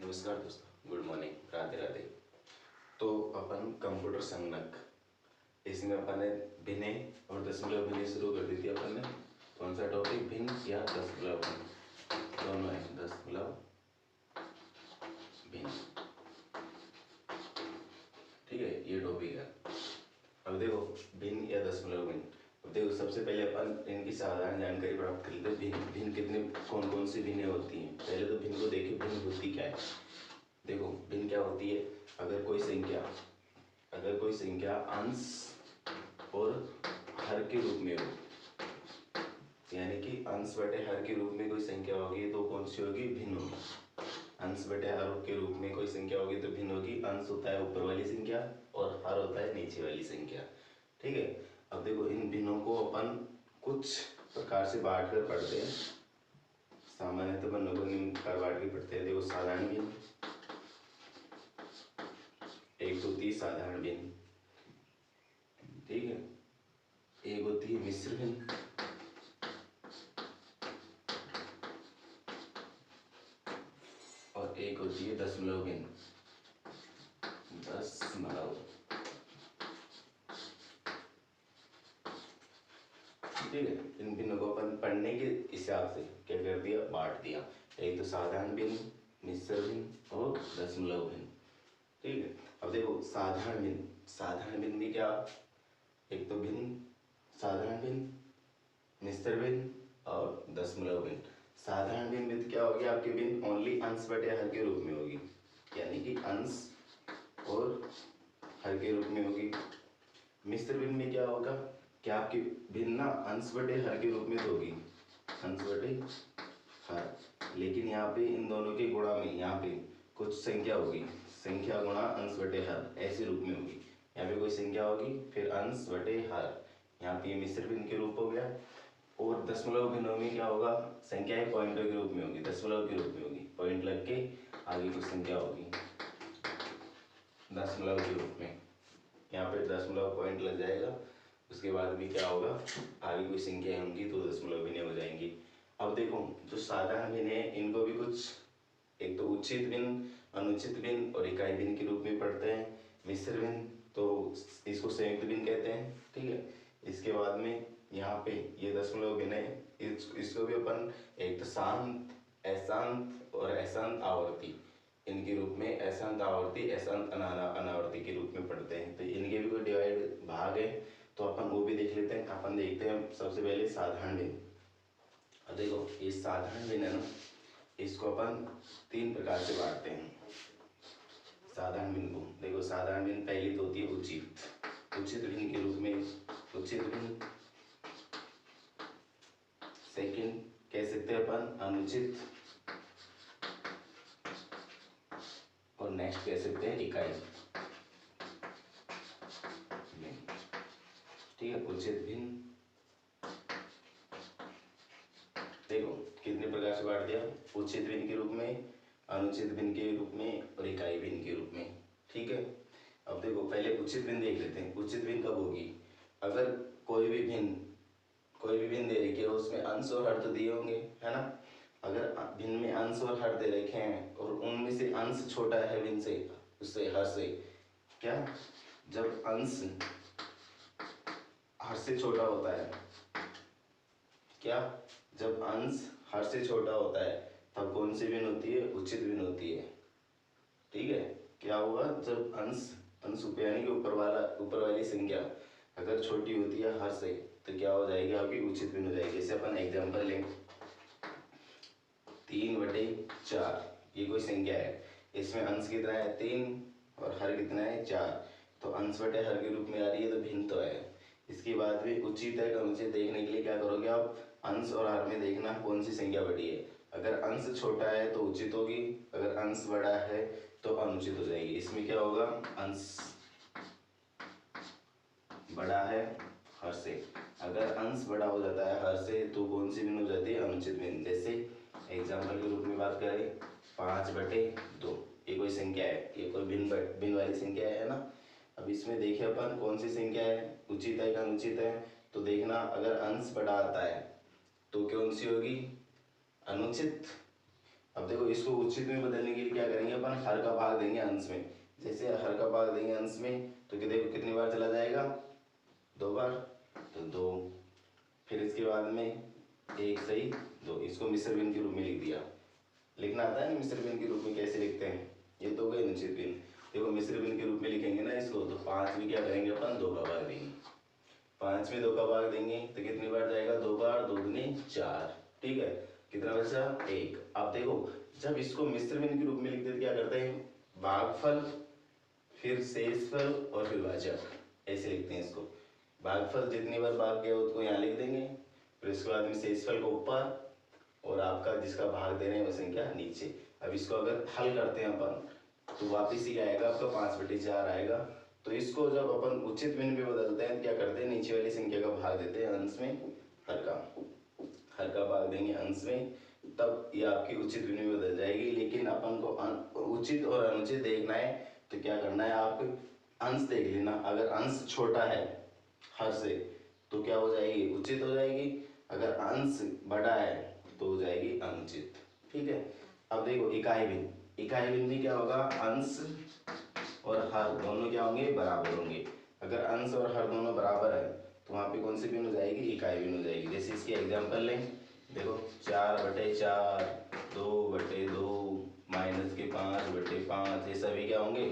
नमस्कार दोस्तों, good morning, Radhe Radhe. तो अपन कंप्यूटर संगणक, इसमें अपन ने भिन्न और दशमलव भिन्न शुरू कर दी थी। अपन ने कौन सा टॉपिक, भिन्न या दशमलव भिन्न, दोनों है। दशमलव भिन्न, ठीक है, ये टॉपिक है। अब देखो भिन्न या दशमलव भिन्न। अब देखो सबसे पहले अपन इनकी साधारण जानकारी प्राप्त कर लेते हैं। भिन्न भिन्न कितने कौन कौन सी भिन्न होती हैं। पहले तो भिन्न को देखिए, भिन्न होती क्या है। देखो भिन्न क्या होती है, अगर कोई संख्या अंश और हर के रूप में हो, यानी कि अंश बटे हर के रूप में कोई संख्या होगी तो कौन सी होगी, भिन्न होगी। अंश बटे हर के रूप में कोई संख्या होगी तो भिन्न होगी। अंश होता है ऊपर वाली संख्या और हर होता है नीचे वाली संख्या, ठीक है। अब देखो इन भिन्नों को अपन कुछ प्रकार से बांट कर पढ़ते हैं। सामान्यतः भिन्नों को निम्न प्रकार बांट के पढ़ते हैं। देखो साधारण भिन्न, 1 2 3 साधारण भिन्न, ठीक है। एक होती है मिश्र भिन्न, और एक होती है दशमलव भिन्न। दशमलव, ठीक है। इन भिन्नों को अपन पढ़ने के हिसाब से क्या कर दिया, बांट दिया। एक तो साधारण भिन्न, मिश्र भिन्न और दशमलव भिन्न, ठीक है। अब देखो साधारण भिन्न में क्या, एक तो भिन्न, साधारण भिन्न, मिश्र भिन्न और दशमलव भिन्न। साधारण भिन्न में क्या होगी, आपकी भिन्न ओनली अंश बटे हर के रूप में होगी, यानी कि अंश और हर के रूप में होगी। मिश्र भिन्न में क्या होगा, क्या आपकी भिन्न ना अंश बटे हर के रूप में तो होगी, अंश बटे हर, लेकिन यहाँ पे इन दोनों के गुणा में यहाँ पे कुछ संख्या होगी, संख्या गुणा अंश बटे हर, ऐसे रूप में होगी। यहाँ पे कोई संख्या होगी फिर अंश बटे हर, यहाँ पे मिश्र भिन्न के रूप हो गया। और दशमलव भिन्नों में क्या होगा, संख्याएं पॉइंटों के रूप में होगी, दशमलव के रूप में होगी, पॉइंट लग के आगे कुछ संख्या होगी दशमलव के रूप में। यहाँ पे दशमलव पॉइंट लग जाएगा, उसके बाद भी क्या होगा, आगे कोई संख्या होंगी तो दशमलव भिन्न हो जाएंगी। अब देखो जो साधारण भिन्न है इनको भी कुछ, एक तो उचित भिन्न, अनुचित भिन्न और इकाई भिन्न के रूप में पढ़ते हैं। मिश्र भिन्न तो इसको संयुक्त भिन्न कहते हैं, ठीक है। इसके बाद में यहाँ पे ये दशमलव भिन्न है, इसको भी अपन एक तो शांत, अशांत और अशांत आवर्ती, इनके रूप में अशांत आवर्ती, अशांत अनावर्ती के रूप में पढ़ते हैं। तो इनके भी कोई डिवाइड भाग है तो अपन वो भी देख लेते हैं। अपन देखते हैं सबसे पहले साधारण भिन्न। अब देखो ये साधारण भिन्न है ना, इसको अपन 3 प्रकार से बांटते हैं साधारण भिन्न को। देखो साधारण भिन्न पहली तो होती है उचित भिन्न के रूप में, उचित भिन्न। सेकंड कह सकते हैं अपन अनुचित, और नेक्स्ट कह सकते हैं इकाई, ठीक है। उचित भिन्न देखो कितने प्रकार से बांट दिया, उचित भिन्न के रूप में, अनुचित भिन्न के रूप में और इकाई भिन्न के रूप में, ठीक है। अब देखो पहले उचित भिन्न देख लेते हैं। उचित भिन्न कब होगी, अगर कोई भी भिन्न दे रखी है उसमें अंश और हर तो दिए होंगे, है ना। अगर भिन्न में अंश और हर दे रखे हैं और उनमें से अंश छोटा है भिन्न से, उससे हर से, क्या जब अंश हर से छोटा होता है, क्या जब अंश हर से छोटा होता है तब कौन सी भिन्न होती है, उचित भिन्न होती है, ठीक है। क्या होगा, जब अंश यानी कि ऊपर वाली संख्या अगर छोटी होती है हर से तो क्या हो जाएगी, आपकी उचित भिन्न हो जाएगी। जैसे अपन एग्जांपल लें 3/4, ये कोई संख्या है, इसमें अंश कितना है 3 और हर कितना है 4, तो अंश बटे हर के रूप में आ रही है तो भिन्न तो है। इसके बाद भी उचित है अनुचित देखने के लिए क्या करोगे आप, अंश और हर में देखना कौन सी संख्या बड़ी है। अगर अंश छोटा है तो उचित होगी, अगर अंश बड़ा है तो अनुचित हो जाएगी। इसमें क्या होगा, अंश बड़ा है हर से, अगर अंश बड़ा हो जाता है हर से तो कौन सी भिन्न हो जाती है, अनुचित भिन्न। जैसे एग्जाम्पल के रूप में बात करें 5/2, ये कोई संख्या है, ये कोई भिन्न वाली संख्या है ना। अब इसमें देखिए अपन कौन सी संख्या है, उचित है या अनुचित है, तो देखना अगर अंश बड़ा आता है तो कौन सी होगी, अनुचित। अब देखो इसको उचित में बदलने के लिए क्या करेंगे, अपन हर का भाग देंगे अंश में। जैसे हर का भाग देंगे अंश में तो देखो कितनी बार चला जाएगा, 2 बार, तो 2। फिर इसके बाद में 1 सही 2, इसको मिश्र भिन्न के रूप में लिख दिया। लिखना आता है ना मिश्र भिन्न के रूप में कैसे लिखते हैं, ये तो गए अनुचित भिन्न। देखो मिश्र भिन्न के रूप में लिखेंगे ना इसको, तो 5 में क्या करेंगे अपन 2 का भाग देंगे। 5 में 2 का भाग देंगे तो कितनी बार जाएगा, 2 बार, 2 दूनी 4, ठीक है। कितना बचा 1। अब देखो जब इसको मिश्र भिन्न के रूप में लिखते क्या करते हैं, भागफल फिर शेषफल और फिर भाजक, ऐसे लिखते हैं इसको। भागफल जितनी बार भाग गया उसको यहाँ लिख देंगे, फिर उसके बाद में शेषफल को ऊपर और आपका जिसका भाग दे रहे हैं वो संख्या नीचे। अब इसको अगर हल करते हैं अपन तो वापिस ही आएगा आपका 5/4 आएगा। तो इसको जब अपन उचित भिन्न में बदलते हैं तो क्या करते हैं, नीचे वाली संख्या का भाग देते हैं अंश में, हर का भाग देंगे अंश में, तब ये आपकी उचित भिन्न में बदल जाएगी। लेकिन अपन को उचित और अनुचित देखना है तो क्या करना है, आप अंश देख लेना। अगर अंश छोटा है हर से तो क्या हो जाएगी, उचित हो जाएगी। अगर अंश बड़ा है तो हो जाएगी अनुचित, ठीक है। अब देखो इकाई भिन्न, इकाई भिन्न में क्या होगा, अंश और हर दोनों क्या होंगे, बराबर होंगे। अगर अंश और हर दोनों बराबर है तो वहाँ पे कौन सी भिन्न हो जाएगी, इकाई भिन्न हो जाएगी। जैसे इसके एग्जाम्पल लें, देखो 4/4, 2/2, -5/5, ये सभी क्या होंगे,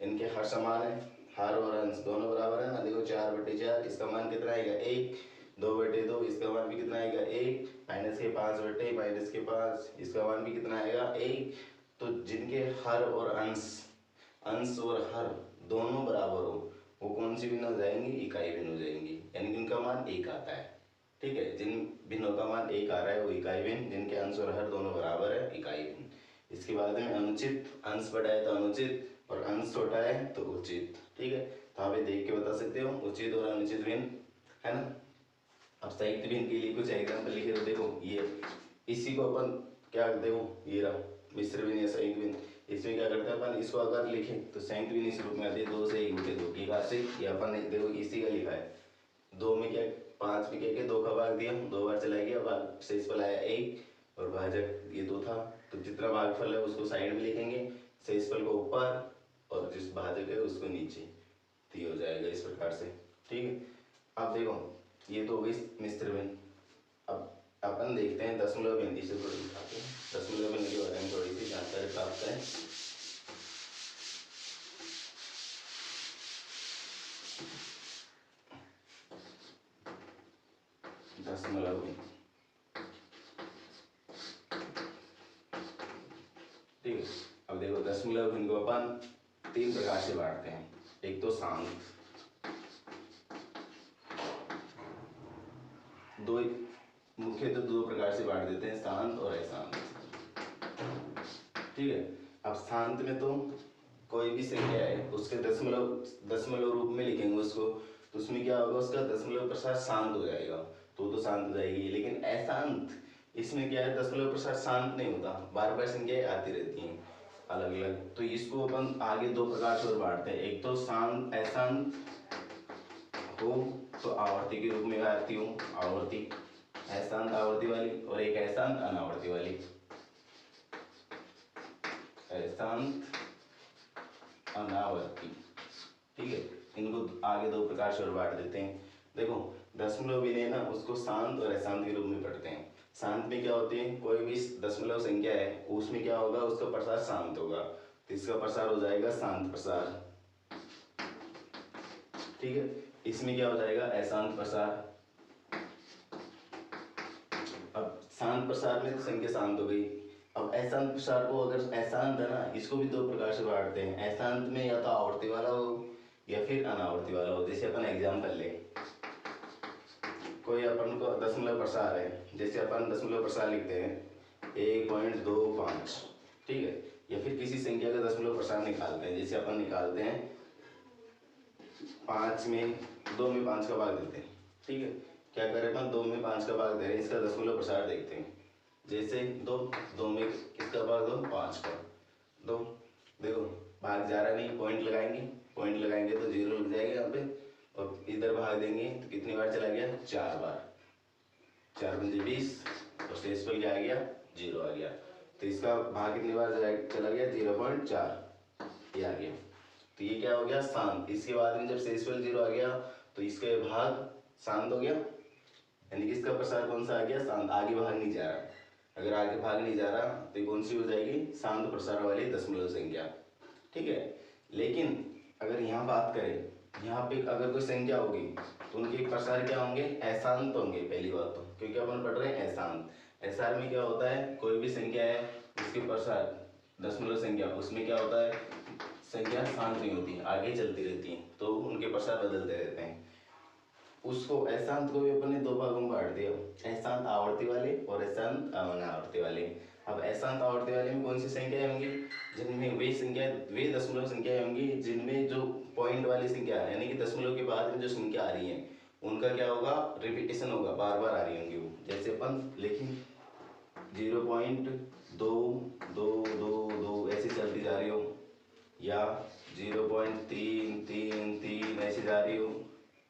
इनके हर समान है, हर और अंश दोनों बराबर है ना। देखो 4/4 इसका मान कितना आएगा 1, 2/2 इसका मान भी कितना आएगा 1, -5 इसका मान भी कितना आएगा 1। तो जिनके हर और अंश और हर दोनों बराबर हो वो कौन सी भिन्न हो जाएंगी, इकाई भिन्न हो जाएंगी, यानी कि उनका मान 1 आता है, ठीक है। जिन भिन्नों का मान 1 आ रहा है वो इकाई भिन्न, जिनके अंश और हर दोनों बराबर है इकाई भिन्न। इसके बाद में अनुचित, अंश बड़ा है तो अनुचित और अंश छोटा है तो उचित, ठीक है। तो आप ये देख के बता सकते हो उचित और अनुचित भिन्न, है ना। अब संयुक्त भिन्न के लिए कुछ एग्जाम्पल लिखे तो देखो ये, इसी को अपन क्या, देखो ये रहा मिश्र भिन्न या संयुक्त भिन्न। इसमें क्या करते हैं अपन, इसको अगर लिखें तो संयुक्त भिन्न इस रूप में आते हैं, 2 से 1 बटे 2 की घात से। ये अपन ने देखो इसी का लिखा है, 2 में क्या 5 में क्या 2 का भाग दिया, 2 बार चला गया, भाग शेषफल आया 1 और भाजक ये 2 था। तो जितना भागफल है उसको साइड में लिखेंगे, शेषफल को ऊपर और जिस भाजक है उसको नीचे, तो ये हो जाएगा इस प्रकार से, ठीक है। अब देखो ये तो हो गई मिश्र भिन्न। अब अपन देखते हैं दशमलव भिन्न, इसे थोड़ी दिखाते हैं, दशमलव भिन्न के बारे में थोड़ी सी जानकारी प्राप्त करें। दशमलव भिन्न, ठीक है। अब देखो दशमलव भिन्न को अपन 3 प्रकार से बांटते हैं। एक तो शांत, मुख्यतः 2 प्रकार से बांट देते हैं, शांत और अशांत, ठीक है। अब शांत में तो कोई भी संख्या है उसके दशमलव रूप में लिखेंगे उसको, तो उसमें क्या होगा, उसका दशमलव प्रसार शांत हो जाएगा, तो शांत हो जाएगी। लेकिन अशांत, इसमें क्या है, दशमलव प्रसार शांत नहीं होता, बार बार संख्याएं आती रहती हैं अलग अलग। तो इसको अपन आगे 2 प्रकार से और बांटते हैं। एक तो शांत अशांत हो तो आवर्ती के रूप में आती हूँ, आवर्ती अशांत आवर्ती वाली, और एक अशांत अनावर्ती वाली, अशांत अनावर्ती, ठीक है। इनको आगे 2 प्रकार से और बांट देते हैं। देखो दशमलव भिन्न है ना, उसको शांत और अशांत के रूप में पढ़ते हैं। शांत में क्या होती है, कोई भी दशमलव संख्या है उसमें क्या होगा, उसका प्रसार शांत होगा, तो इसका प्रसार हो जाएगा शांत प्रसार, ठीक है। इसमें क्या हो जाएगा, अशांत प्रसार। अब शांत प्रसार में तो संख्या शांत हो गई। अब अशांत प्रसार को, अगर अशांत है ना, इसको भी 2 प्रकार से बांटते हैं। अशांत में या तो आवर्ती वाला हो या फिर अनावर्ती वाला हो। जैसे अपन एग्जाम्पल ले, कोई अपन को दशमलव प्रसार है, जैसे अपन दशमलव प्रसार लिखते हैं 1.25, ठीक है। या फिर किसी संख्या का दशमलव प्रसार निकालते हैं, जैसे अपन निकालते हैं 5 में 2 में 5 का भाग देते हैं, ठीक है। क्या करें अपन, 2 में 5 का भाग दे रहे हैं, इसका दशमलव प्रसार देखते हैं। जैसे 2 में किसका भाग दो, 5 का 2, देखो भाग जा रहा नहीं, पॉइंट लगाएंगे तो 0 लग जाएगा यहाँ पे, और इधर भाग देंगे तो कितनी बार चला गया, 4 बार, 4 × 20 और शेषफल क्या आ गया, 0 आ गया। तो इसका भाग कितनी बार चला गया, 0.4, ये आ गया। तो ये क्या हो गया, शांत। इसके बाद में जब शेषफल 0 आ गया तो इसका भाग शांत हो गया, यानी कि इसका प्रसार कौन सा आ गया, शांत, आगे भाग नहीं जा रहा। अगर आगे भाग नहीं जा रहा तो कौन सी हो जाएगी, शांत प्रसार वाली दशमलव संख्या। ठीक है। लेकिन अगर यहाँ बात करें, यहाँ पे अगर कोई संख्या होगी तो उनके प्रसार क्या होंगे, अशांत होंगे। पहली बात तो क्योंकि अपन पढ़ रहे हैं अशांत। एसआर में क्या होता है, कोई भी संख्या है उसके प्रसार दशमलव संख्या, उसमें क्या होता है, संख्या शांत नहीं होती, आगे चलती रहती है, तो उनके प्रसार बदलते रहते हैं। उसको अशांत को भी अपन ने दो भागों में बांट दिया, अशांत आवर्ती वाले और अशांत अनावर्ती वाले। अब अशांत आवर्ती वाले में कौन सी संख्या होंगी, जिनमें वे दशमलव संख्या होंगी जिनमें जो पॉइंट वाली संख्या यानी कि दशमलव के बाद में जो संख्या आ रही है उनका क्या होगा, रिपीटेशन होगा, बार बार आ रही होंगी वो। जैसे अपन लिखें 0.2222 ऐसे चलती जा रही हो, या 0.333 ऐसे जा रही हो,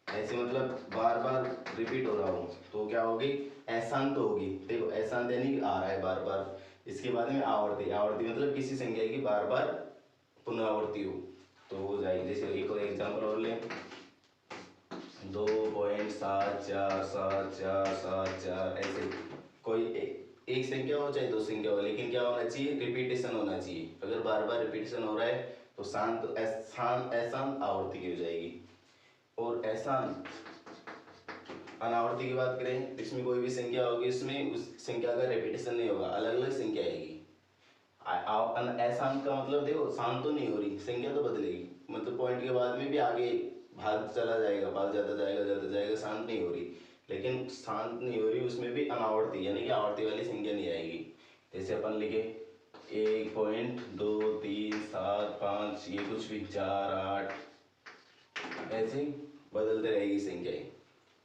ऐसे मतलब बार बार रिपीट हो रहा हो, तो क्या होगी, अशांत होगी। देखो अशांत यानी कि आ रहा है बार बार। इसके बाद में आवर्ती, आवर्ती मतलब किसी संख्या की बार बार पुनरावृत्ति हो, तो हो जाएगी। जैसे एक और एग्जाम्पल और लें, 2.747474 ऐसे कोई एक संख्या हो चाहे दो संख्या हो, लेकिन क्या होना चाहिए, रिपीटेशन होना चाहिए। अगर बार बार रिपीटेशन हो रहा है तो शांत अशांत आवर्ती की हो जाएगी। और अशांत अनावर्ती की बात करें तो इसमें कोई भी संख्या होगी, इसमें उस संख्या का रिपीटेशन नहीं होगा, अलग अलग संख्या आएगी। अशांत का मतलब देखो, शांत तो नहीं हो रही, संख्या तो बदलेगी, मतलब पॉइंट के बाद में भी आगे भाग चला जाएगा, भाग जाता जाएगा, शांत नहीं हो रही। लेकिन शांत नहीं हो रही उसमें भी अनावर्ती यानी कि आवर्ती वाली संख्या नहीं आएगी। जैसे अपन लिखे 1.2375, ये कुछ भी 4 8 ऐसे बदलते रहेगी संख्याएं,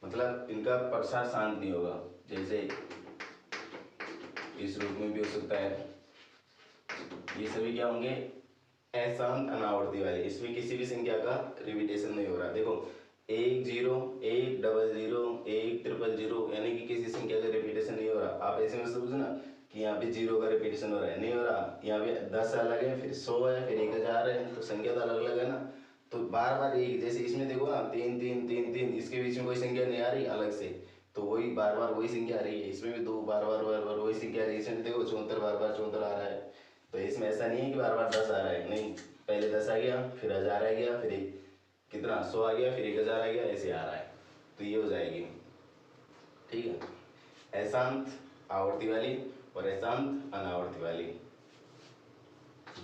मतलब इनका प्रसार शांत नहीं होगा। जैसे इस रूप में भी हो सकता है। ये सभी क्या होंगे, अशांत अनावर्ती वाले, इसमें किसी भी संख्या का रिपीटेशन नहीं हो रहा। देखो 1 0 1 00 1 000 यानी कि किसी संख्या का रिपीटेशन नहीं हो रहा। आप ऐसे में समझो ना कि यहाँ पे 0 का रिपीटेशन हो रहा है, नहीं हो रहा। यहाँ पे 10 अलग है, फिर 100 है, फिर 1000 है, तो संख्या तो अलग अलग है ना। तो बार बार एक, जैसे इसमें देखो ना 3 3 3 3, इसके बीच में कोई संख्या नहीं आ रही अलग से, तो वही बार बार वही संख्या आ रही है। इसमें भी 2 बार बार वही संख्या आ रही है। इसमें देखो 74 बार बार 74 आ रहा है। तो इसमें ऐसा नहीं है कि बार बार 10 आ रहा है, नहीं, पहले 10 आ गया, फिर 1000 आ गया, फिर कितना 100 आ गया, फिर 1000 आ गया, ऐसे आ रहा है। तो ये हो जाएगी। ठीक है, अशांत आवर्ती वाली और अशांत अनावर्ती वाली,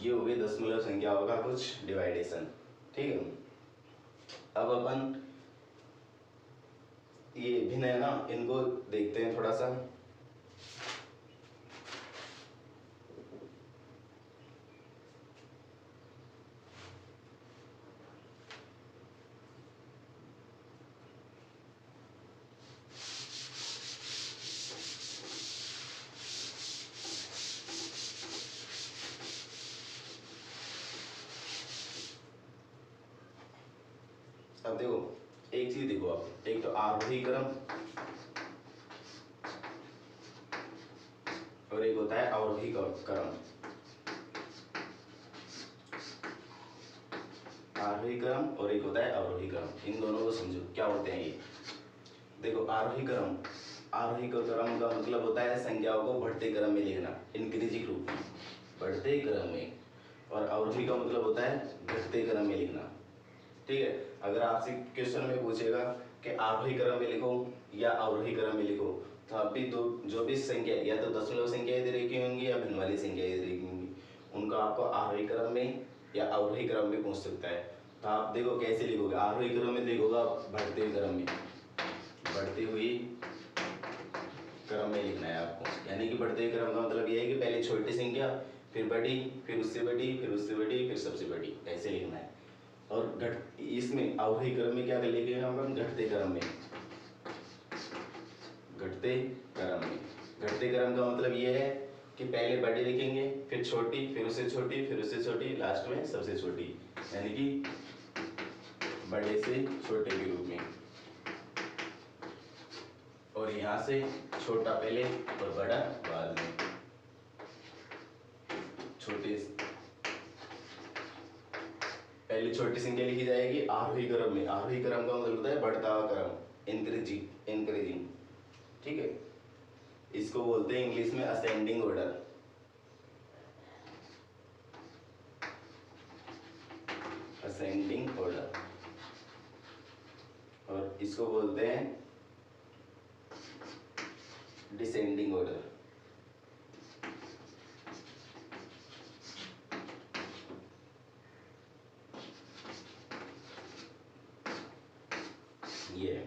ये हो गई दशमलव संख्याओं का कुछ डिवाइडेशन। ठीक है, अब अपन ये भिन्न है ना, इनको देखते हैं थोड़ा सा। अब देखो एक चीज देखो, आप एक तो आरोही क्रम और एक होता है अवरोही क्रम। आरोही क्रम और एक होता है अवरोही क्रम, इन दोनों को समझो क्या होते हैं ये। देखो आरोही क्रम का मतलब होता है संख्याओं को बढ़ते क्रम में लिखना, इंक्रीजिंग रूप में, बढ़ते क्रम में। और अवरोही का मतलब होता है घटते क्रम में लिखना। ठीक है, अगर आपसे क्वेश्चन में पूछेगा कि आरोही क्रम में लिखो या अवरोही क्रम में लिखो, तो आप भी दो जो भी संख्या या तो दशमलव संख्याएं दे रखी होंगी या भिन्न वाली संख्याएं दे रखी होंगी, उनका आपको आरोही क्रम में या अवरोही क्रम में पूछ सकता है। तो आप देखो कैसे लिखोगे, आरोही क्रम में लिखोगे बढ़ते हुए क्रम में, बढ़ती हुई क्रम में लिखना है आपको। यानी कि बढ़ते हुए क्रम का मतलब ये है कि पहले छोटी संख्या, फिर बड़ी, फिर उससे बड़ी, फिर उससे बड़ी, फिर सबसे बड़ी, ऐसे लिखना है। और इसमें अवरोही क्रम में क्या लिखेंगे हम, घटते क्रम में, घटते क्रम में। घटते क्रम का मतलब ये है कि पहले बड़ी लिखेंगे, फिर छोटी, फिर उससे छोटी, फिर उससे छोटी, लास्ट में सबसे छोटी, यानी कि बड़े से छोटे के रूप में। और यहाँ से छोटा पहले और बड़ा बाद में। छोटी, पहले छोटी संख्या लिखी जाएगी आरोही क्रम में। आरोही क्रम का मतलब होता है बढ़ता हुआ क्रम, इंक्रीजिंग इंक्रीजिंग, ठीक है। इसको बोलते हैं इंग्लिश में असेंडिंग ऑर्डर। Ascending order. और इसको बोलते हैं डिसेंडिंग ऑर्डर। ये है,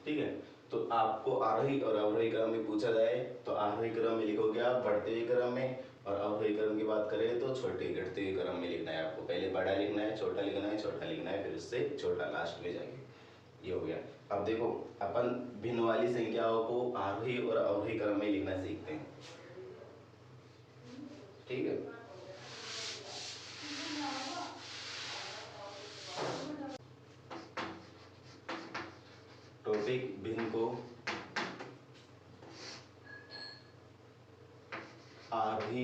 ठीक है। तो आपको आरोही और अवरोही क्रम में पूछा जाए तो आरोही क्रम में लिखोगे आप बढ़ते हुए क्रम में, और अवरोही क्रम की बात करें तो छोटे घटते हुए क्रम में लिखना है आपको। पहले बड़ा लिखना है, छोटा लिखना है, छोटा लिखना है, फिर उससे छोटा लास्ट में जाएंगे। ये हो गया। अब देखो अपन भिन्न वाली संख्याओं को आरोही और अवरोही क्रम में लिखना सीखते हैं, ठीक है। टॉपिक भिन्न को आरोही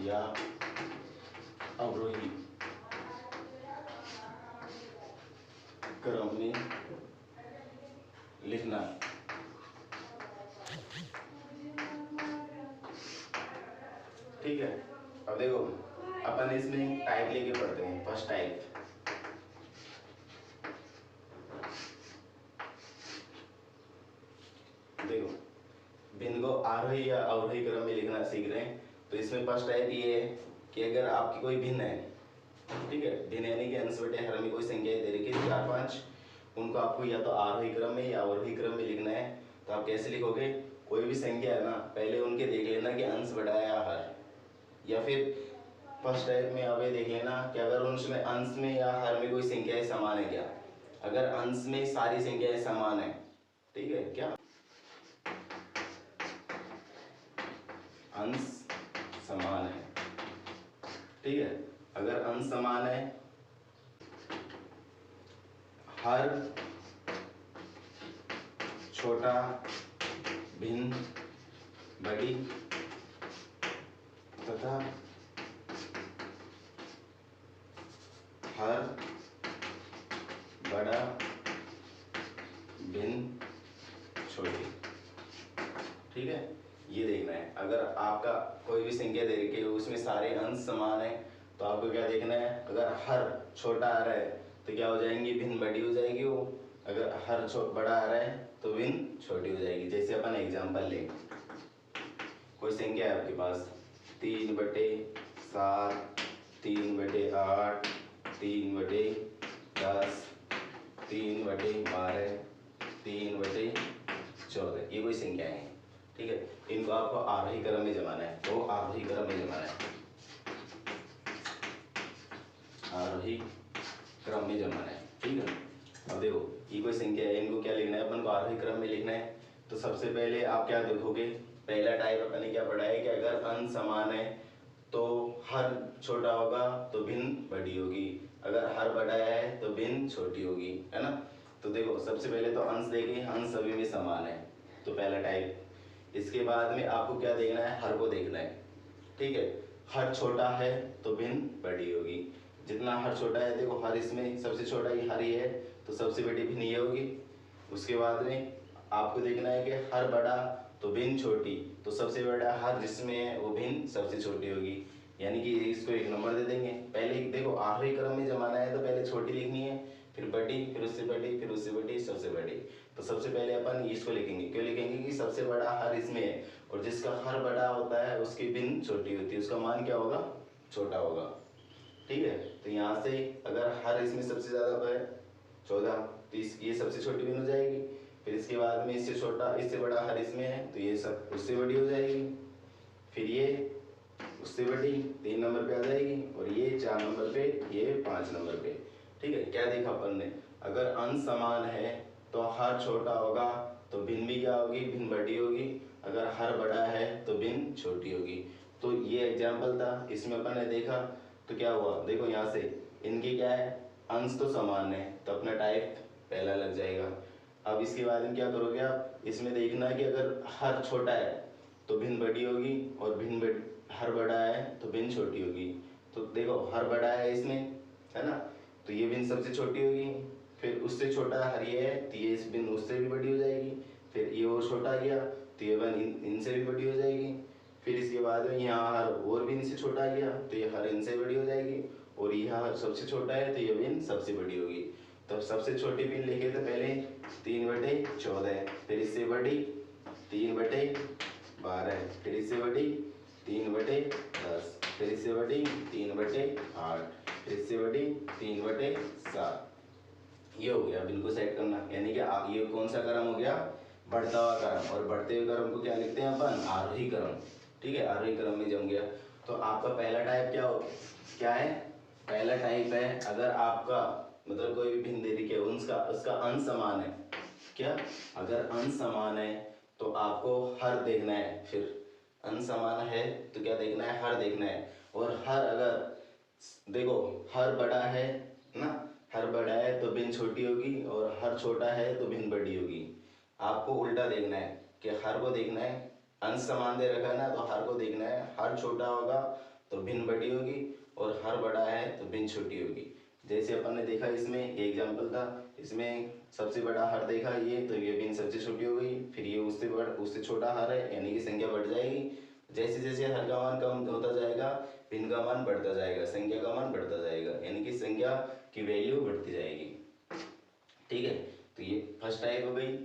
या अवरोही क्रम में लिखना। ठीक है। अब देखो अपन इसमें टाइप लेके पढ़ते हैं। फर्स्ट टाइप, देखो भिन्न को आरोही या अवरोही क्रम में लिखना सीख रहे हैं। तो इसमें फर्स्ट टाइप ये है कि अगर आपकी कोई भिन्न है, ठीक है, भिन्न यानी कि अंश बटे हर में कोई संख्या दे रखी है 4 5, उनको आपको या तो आरोही क्रम में या अवरोही क्रम में लिखना है। तो आप कैसे लिखोगे, कोई भी संख्या है ना, पहले उनके देख लेना कि अंश बड़ा है या हर, या फिर फर्स्ट टाइप में आप ये देख लेना कि अगर उनमें अंश में या हर में कोई संख्याएं समान है क्या। अगर अंश में सारी संख्याएं समान है, ठीक है, क्या अंश समान है, ठीक है। अगर अंश समान है, हर छोटा भिन्न बड़ी तथा हर बड़ा भिन्न छोटी, ठीक है। ये देखना है। अगर आपका कोई भी संख्या दे रखी है उसमें सारे अंश समान है तो आपको क्या देखना है, अगर हर छोटा आ रहा है तो क्या हो जाएंगी, भिन्न बड़ी हो जाएगी वो। अगर हर बड़ा आ रहा है तो भिन्न छोटी हो जाएगी। जैसे अपन एग्जांपल लें, कोई संख्या है आपके पास 3/7, 3/8, 3/10, 3/12, 3/14, ये कोई संख्या है, ठीक है। इनको आपको आरोही क्रम में जमाना है। तो आरोही क्रम में जमाना है, आरोही क्रम में जमाना है, ठीक है। अब देखो ये कोई संख्या है, इनको क्या लिखना है अपन को, आरोही क्रम में लिखना है। तो सबसे पहले आप क्या देखोगे, पहला टाइप अपन ने क्या पढ़ा है कि अगर अंश समान है तो हर छोटा होगा तो भिन्न बड़ी होगी, अगर हर बड़ा है तो भिन्न छोटी होगी, है ना। तो देखो सबसे पहले तो अंश देखें, अंश सभी में समान है, तो पहला टाइप। इसके बाद में आपको क्या देखना है, हर को देखना है, ठीक है। हर छोटा है तो भिन्न बड़ी होगी, जितना हर छोटा है, देखो हर इसमें सबसे छोटा ये हर ही है तो सबसे बड़ी भिन्न ये होगी। उसके बाद में आपको देखना है कि हर बड़ा तो भिन्न छोटी, तो सबसे बड़ा हर जिसमें है वो भिन्न सबसे छोटी होगी, यानी कि इसको 1 नंबर दे देंगे। पहले देखो आरोही क्रम में जमाना है तो पहले छोटी लिखनी है, फिर बड़ी, फिर उससे बड़ी, फिर उससे बड़ी, सबसे बड़ी। तो सबसे पहले अपन इसको लिखेंगे, क्यों लिखेंगे कि सबसे बड़ा हर इसमें है और जिसका हर बड़ा होता है उसकी भिन्न छोटी होती है, उसका मान क्या होगा, छोटा होगा, ठीक है। तो यहाँ से अगर हर इसमें सबसे ज्यादा है 14, तो ये सबसे छोटी भिन्न हो जाएगी। फिर इसके बाद में इससे छोटा, इससे बड़ा हर इसमें है तो ये सब उससे बड़ी हो जाएगी, फिर ये उससे बड़ी 3 नंबर पे आ जाएगी, और ये 4 नंबर पे, ये 5 नंबर पे, ठीक है। क्या देखा अपन ने, अगर अंश समान है तो हर छोटा होगा तो भिन्न भी क्या होगी, भिन्न बड़ी होगी, अगर हर बड़ा है तो भिन्न छोटी होगी। तो ये एग्जाम्पल था, इसमें अपन ने देखा तो क्या हुआ, देखो यहाँ से इनके क्या है, अंश तो समान है तो अपना टाइप पहला लग जाएगा। अब इसके बाद में क्या करोगे आप, इसमें देखना है कि अगर हर छोटा है तो भिन्न बड़ी होगी, और हर बड़ा है तो भिन्न छोटी होगी। तो देखो हर बड़ा है इसमें, है ना, तो ये भिन्न सबसे छोटी होगी। फिर उससे छोटा हर ये है तो ये इस भिन्न उससे भी बड़ी हो जाएगी। फिर ये और छोटा आ गया तो ये वन इनसे भी बड़ी हो जाएगी। फिर इसके बाद में यहाँ हर और भी इनसे छोटा आ गया तो ये हर इनसे बड़ी हो जाएगी। और यहाँ सबसे छोटा है तो ये भिन्न सबसे बड़ी होगी। तो सबसे छोटी भिन्न लिखे तो पहले 3/14, फिर इससे बड़ी 3/12, फिर इससे बड़ी 3/10, फिर इससे बड़ी 3/8, फिर इससे बड़ी 3/7। ये हो गया। अब इनको सेट करना, यानी कि ये कौन सा क्रम हो गया, बढ़ता हुआ क्रम। और बढ़ते हुए क्रम को क्या लिखते हैं अपन, आरोही क्रम। ठीक है, आरोही क्रम में जम गया। तो आपका पहला टाइप क्या है, पहला टाइप है अगर आपका मतलब कोई भी भिन्न दे रखी है उसका अंश समान है। क्या, अगर अंश समान है तो आपको हर देखना है। फिर अंश समान है तो क्या देखना है, हर देखना है। और हर अगर देखो हर बड़ा है ना, हर बड़ा है तो भिन्न छोटी होगी, और हर छोटा है तो भिन्न बड़ी होगी। आपको उल्टा देखना है कि हर को देखना है, अंश समान दे रखा है ना, तो हर को देखना है, हर छोटा होगा तो भिन्न बड़ी होगी, और हर बड़ा है तो भिन्न छोटी होगी। जैसे अपन ने देखा इसमें एग्जाम्पल था, इसमें सबसे बड़ा हर देखा ये, तो ये भिन्न सबसे छोटी हो गई। फिर ये उससे छोटा हर है, यानी कि संख्या बढ़ जाएगी। जैसे जैसे हर का मान कम होता जाएगा भिन्न का मान बढ़ता जाएगा, संख्या का मान बढ़ता जाएगा, यानी कि संख्या की वैल्यू बढ़ती जाएगी। ठीक है, तो ये फर्स्ट टाइप हो गई।